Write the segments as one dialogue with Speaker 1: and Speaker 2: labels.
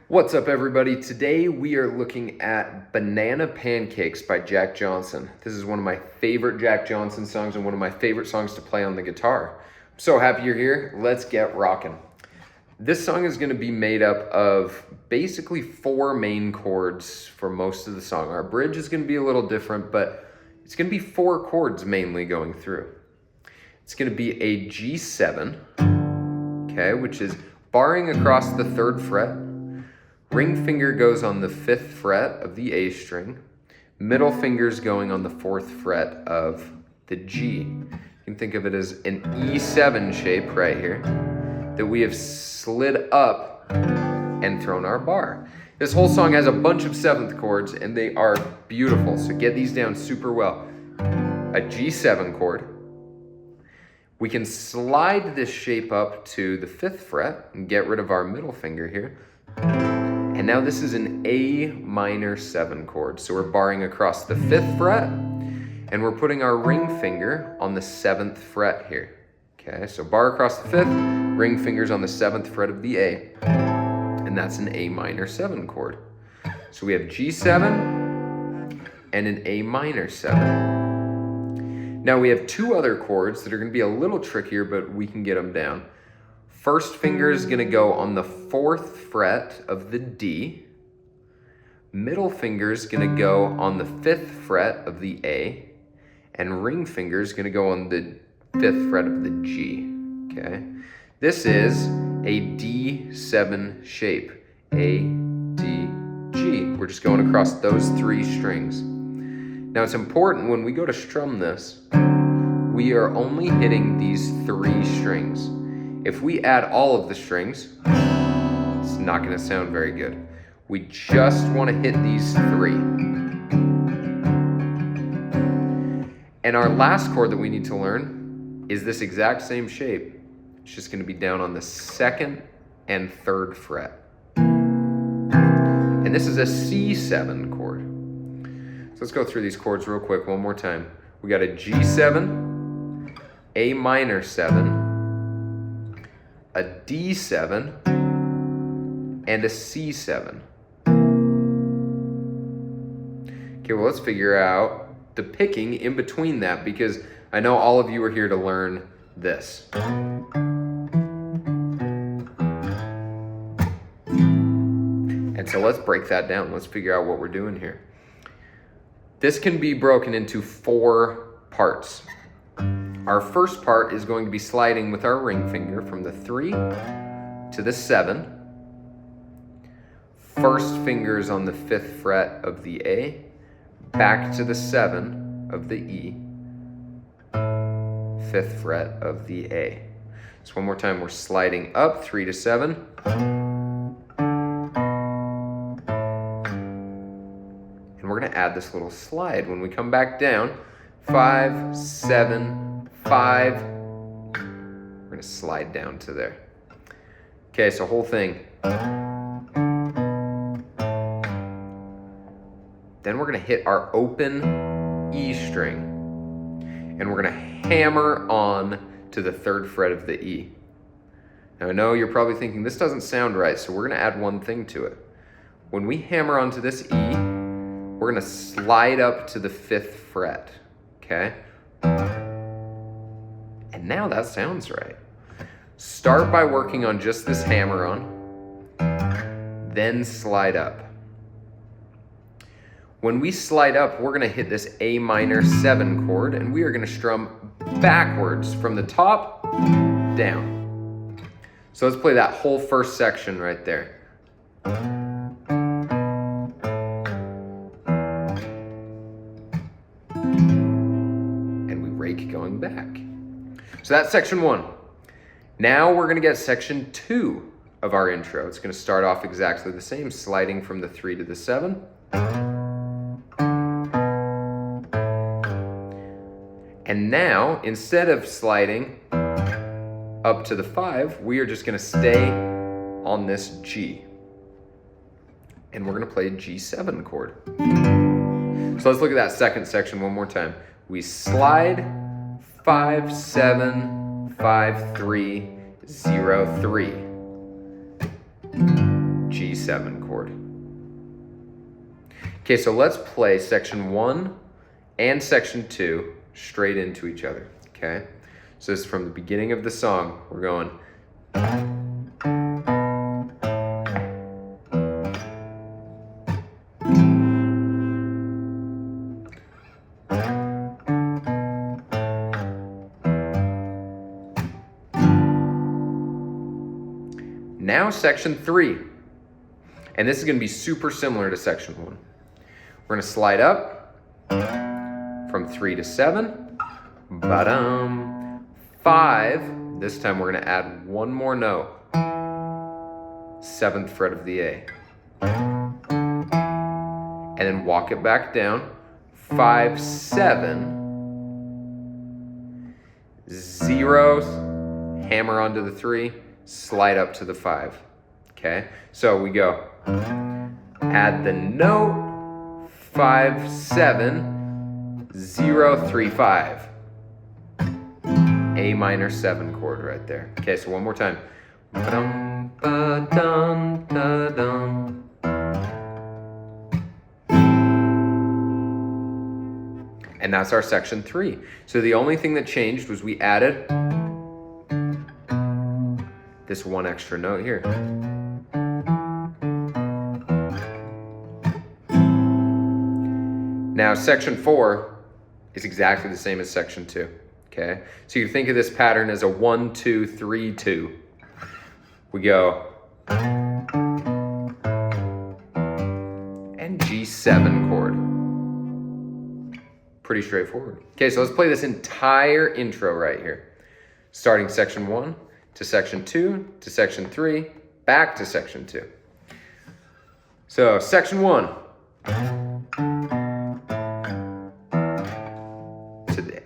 Speaker 1: What's up, everybody? Today we are looking at Banana Pancakes by Jack Johnson. This is one of my favorite Jack Johnson songs and one of my favorite songs to play on the guitar. I'm so happy you're here. Let's get rocking. This song is going to be made up of basically 4 main chords for most of the song. Our bridge is going to be a little different, but it's going to be 4 chords mainly going through. It's going to be a G7, okay, which is barring across the 3rd fret. Ring finger goes on the 5th fret of the A string. Middle finger's going on the 4th fret of the G. You can think of it as an E7 shape right here that we have slid up and thrown our bar. This whole song has a bunch of 7th chords and they are beautiful, so get these down super well. A G7 chord. We can slide this shape up to the 5th fret and get rid of our middle finger here. And now this is an A minor 7 chord. So we're barring across the 5th fret and we're putting our ring finger on the 7th fret here. Okay, so bar across the 5th, ring fingers on the 7th fret of the A. And that's an A minor 7 chord. So we have G7 and an A minor 7. Now we have 2 other chords that are going to be a little trickier, but we can get them down. First finger is going to go on the 4th fret of the D. Middle finger is going to go on the 5th fret of the A. And ring finger is going to go on the 5th fret of the G. Okay. This is a D7 shape. A, D, G. We're just going across those 3 strings. Now it's important when we go to strum this, we are only hitting these 3 strings. If we add all of the strings, it's not going to sound very good. We just want to hit these 3. And our last chord that we need to learn is this exact same shape. It's just going to be down on the 2nd and 3rd fret. And this is a C7 chord. So let's go through these chords real quick one more time. We got a G7, A minor 7, a D7, and a C7. Okay, well, let's figure out the picking in between that, because I know all of you are here to learn this. And so let's break that down. Let's figure out what we're doing here. This can be broken into 4 parts. Our first part is going to be sliding with our ring finger from the 3 to the 7. First finger is on the 5th fret of the A, back to the 7 of the E, 5th fret of the A. So one more time, we're sliding up 3 to 7. And we're going to add this little slide. When we come back down, 5, 7, 5, we're going to slide down to there. Okay, so whole thing. Then we're going to hit our open E string, and we're going to hammer on to the 3rd fret of the E. Now I know you're probably thinking, this doesn't sound right, so we're going to add one thing to it. When we hammer onto this E, we're going to slide up to the 5th fret, okay? And now that sounds right. Start by working on just this hammer on, then slide up. When we slide up, we're going to hit this A minor 7 chord, and we are going to strum backwards from the top down. So let's play that whole first section right there. And we rake going back. So that's section 1. Now we're going to get section 2 of our intro. It's going to start off exactly the same, sliding from the 3 to the 7. And now, instead of sliding up to the 5, we are just going to stay on this G. And we're going to play a G7 chord. So let's look at that second section one more time. We slide 5, 7, 5, 3, 0, 3. G7 chord. Okay, so let's play section 1 and section 2 straight into each other, okay? So this is from the beginning of the song. We're going. Now section 3. And this is going to be super similar to section 1. We're going to slide up from 3 to 7. Ba-dum. 5. This time we're going to add one more note. 7th fret of the A. And then walk it back down. 5, 7. 0. Hammer onto the 3. Slide up to the 5. Okay? So we go. Add the note. 5, 7, 0, 3, 5. A minor 7 chord right there. Okay, so one more time. Ba-dum, ba-dum, da-dum. And that's our section 3. So the only thing that changed was we added this one extra note here. Now, section 4 is exactly the same as section 2, okay? So you think of this pattern as a 1, 2, 3, 2. We go. And G7 chord. Pretty straightforward. Okay, so let's play this entire intro right here. Starting section 1 to section 2 to section 3, back to section 2. So, section 1.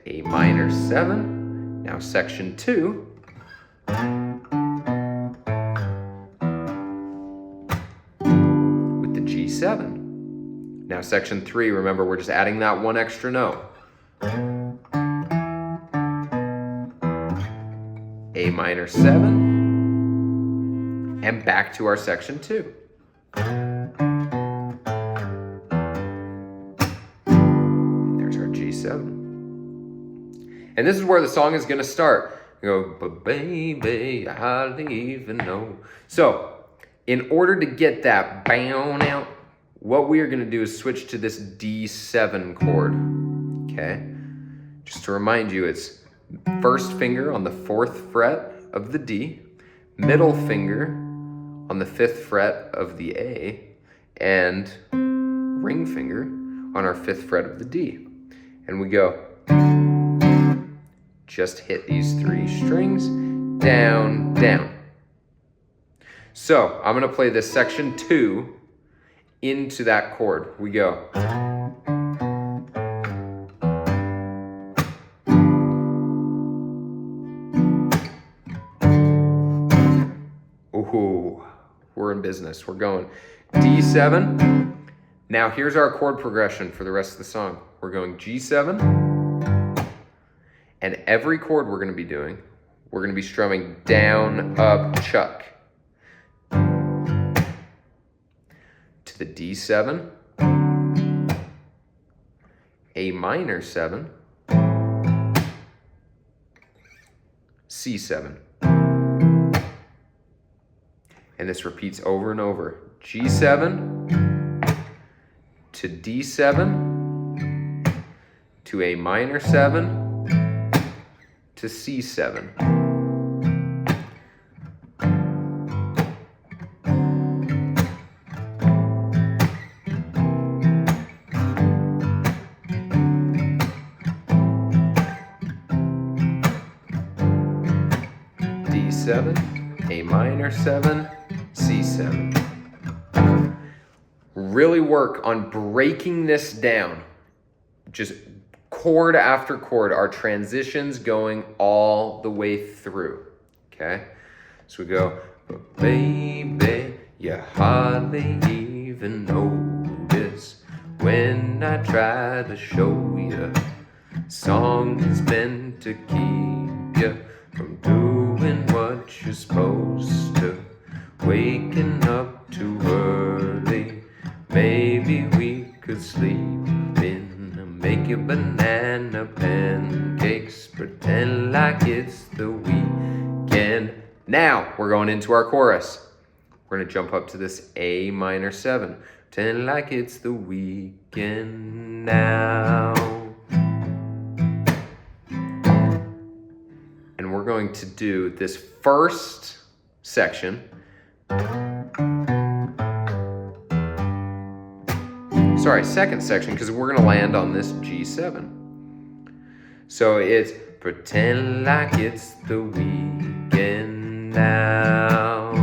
Speaker 1: A minor 7. Now section 2. With the G7. Now section 3, remember we're just adding that one extra note. A minor 7. And back to our section 2. There's our G7. And this is where the song is going to start. You go, but baby, I don't even know. So, in order to get that bound out, what we are going to do is switch to this D7 chord. Okay? Just to remind you, it's first finger on the 4th fret of the D, middle finger on the 5th fret of the A, and ring finger on our 5th fret of the D. And we go. Just hit these 3 strings, down, down. So, I'm going to play this section 2 into that chord. We go. Ooh, we're in business. We're going D7. Now, here's our chord progression for the rest of the song. We're going G7. And every chord we're going to be doing, we're going to be strumming down, up, chuck. To the D7, A minor 7, C7. And this repeats over and over. G7 to D7 to A minor 7 to C7. D7, A minor 7, C7. Really work on breaking this down. Just chord after chord, our transitions going all the way through, okay? So we go, but baby, you hardly even notice when I try to show you. Song is meant to keep you from doing what you're supposed to. Waking up too early. Maybe we could sleep in. Make your banana pancakes. Pretend like it's the weekend. Now we're going into our chorus. We're going to jump up to this A minor 7. Pretend like it's the weekend now. And we're going to do this first section. Sorry, second section, because we're going to land on this G7. So it's pretend like it's the weekend now.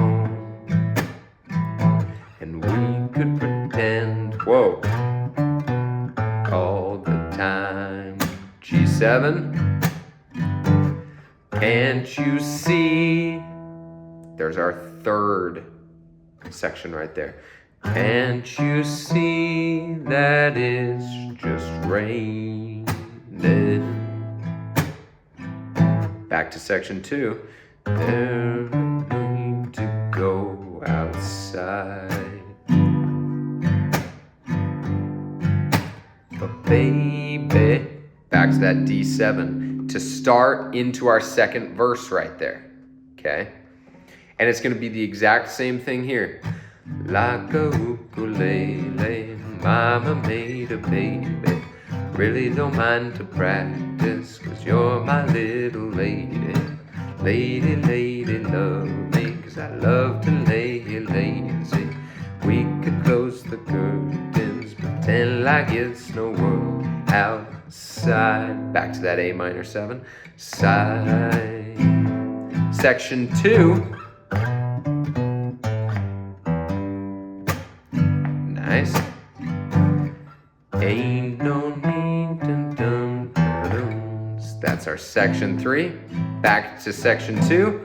Speaker 1: And we could pretend, whoa, all the time. G7. Can't you see? There's our third section right there. Can't you see that it's just raining? Back to section 2. Never need to go outside. But baby, back to that D7 to start into our second verse right there. Okay? And it's going to be the exact same thing here. Like a ukulele, mama made a baby. Really don't mind to practice, 'cause you're my little lady. Lady, lady, love me, 'cause I love to lay here lazy. We could close the curtains, pretend like it's no world outside. Back to that A minor 7. Side. Section 2. Nice. Ain't no need to dum dums. That's our section 3. Back to section 2.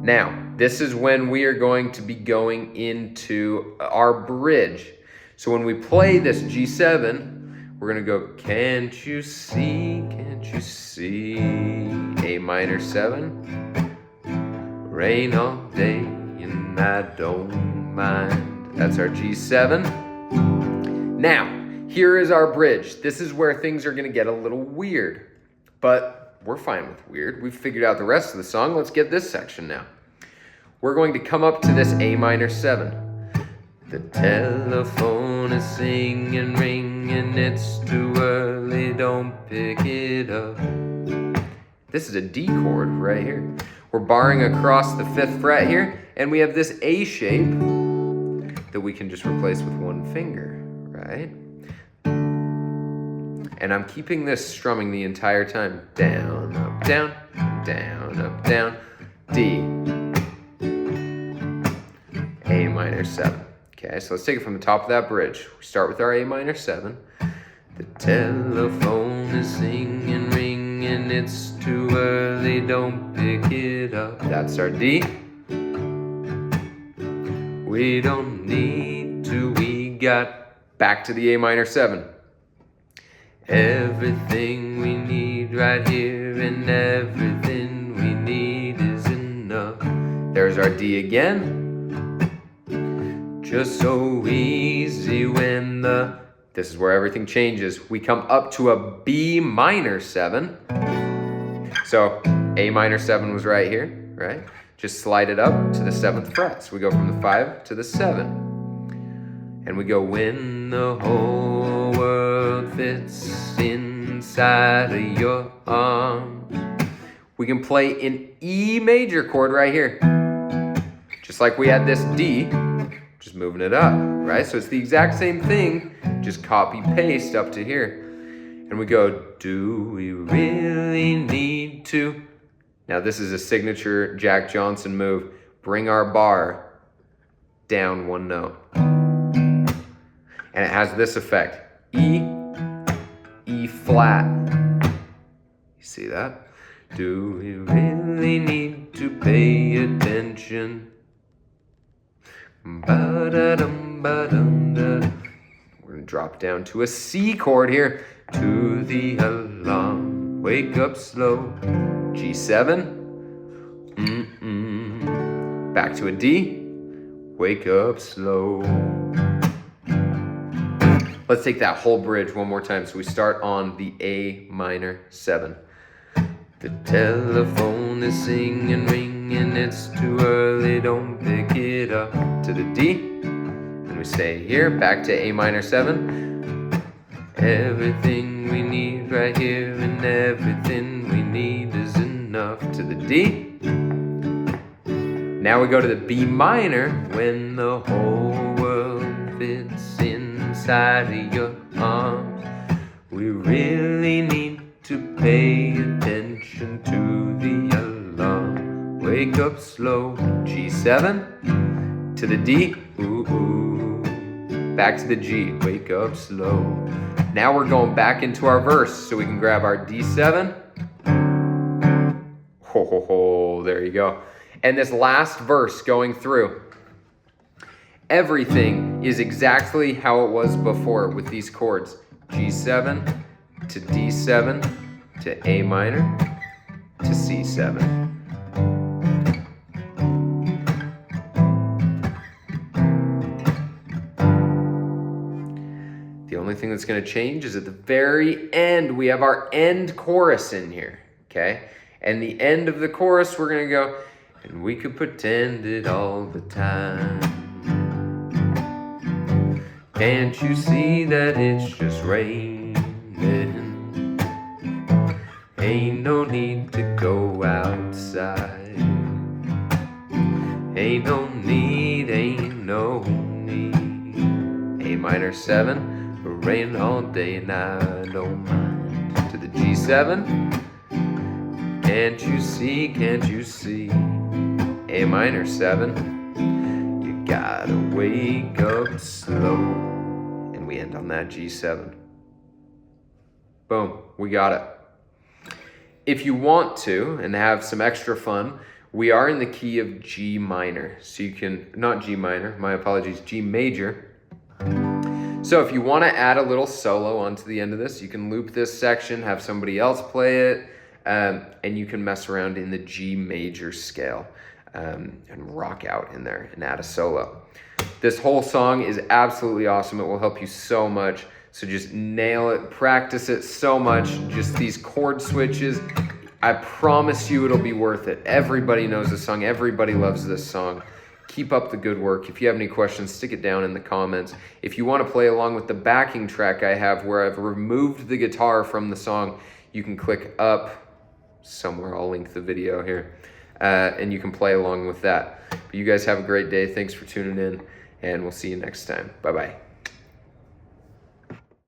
Speaker 1: Now, this is when we are going to be going into our bridge. So when we play this G7, we're going to go, can't you see, A minor 7. Rain all day and I don't mind. That's our G7. Now, here is our bridge. This is where things are going to get a little weird. But we're fine with weird. We've figured out the rest of the song. Let's get this section now. We're going to come up to this A minor 7. The telephone is singing, ringing, it's too early, don't pick it up. This is a D chord right here. We're barring across the 5th fret here, and we have this A shape that we can just replace with one finger, right? And I'm keeping this strumming the entire time. Down, up, down, down, up, down, D. A minor 7. Okay, so let's take it from the top of that bridge. We start with our A minor 7. The telephone is singing, ringing, it's too early, don't pick it up. That's our D. We don't need to, we got back to the A minor 7. Everything we need right here, and everything we need is enough. There's our D again. Just so easy when this is where everything changes. We come up to a B minor 7. So A minor 7 was right here, right? Just slide it up to the 7th fret. So we go from the 5 to the 7. And we go, when the whole world fits inside of your arms. We can play an E major chord right here. Just like we had this D. Just moving it up, right? So it's the exact same thing, just copy paste up to here. And we go, do we really need to? Now this is a signature Jack Johnson move. Bring our bar down one note. And it has this effect. E, E flat. You see that? Do we really need to pay attention? Ba-da-dum, ba-dum-da. We're going to drop down to a C chord here. To the alarm wake up slow. G7, back to a D, wake up slow. Let's take that whole bridge one more time. So we start on the A minor 7. The telephone is singing, ringing, it's too early, don't pick it up. To the D, and we stay here, back to A minor 7. Everything we need right here, and everything we need is enough. To the D. Now we go to the B minor. When the whole world fits inside of your arms, we really need to pay attention to the alarm. Wake up slow. G7 to the D. Ooh, ooh. Back to the G. Wake up slow. Now we're going back into our verse, so we can grab our D7. Ho, ho, ho. There you go. And this last verse going through, everything is exactly how it was before with these chords. G7 to D7 to A minor to C7. The only thing that's going to change is at the very end, we have our end chorus in here, okay? And the end of the chorus, we're going to go, and we could pretend it all the time. Can't you see that it's just raining? Ain't no need to go outside. Ain't no need, ain't no need. A minor 7, rain all day and I don't mind. To the G7, can't you see? A minor 7, you gotta wake up slow. And we end on that G7. Boom, we got it. If you want to and have some extra fun, we are in the key of G minor. So you can, not G minor, my apologies, G major. So if you want to add a little solo onto the end of this, you can loop this section, have somebody else play it, and you can mess around in the G major scale and rock out in there and add a solo. This whole song is absolutely awesome. It will help you so much. So just nail it, practice it so much. Just these chord switches, I promise you it'll be worth it. Everybody knows this song. Everybody loves this song. Keep up the good work. If you have any questions, stick it down in the comments. If you want to play along with the backing track I have where I've removed the guitar from the song, you can click up somewhere. I'll link the video here. And you can play along with that. But you guys have a great day. Thanks for tuning in, and we'll see you next time. Bye-bye.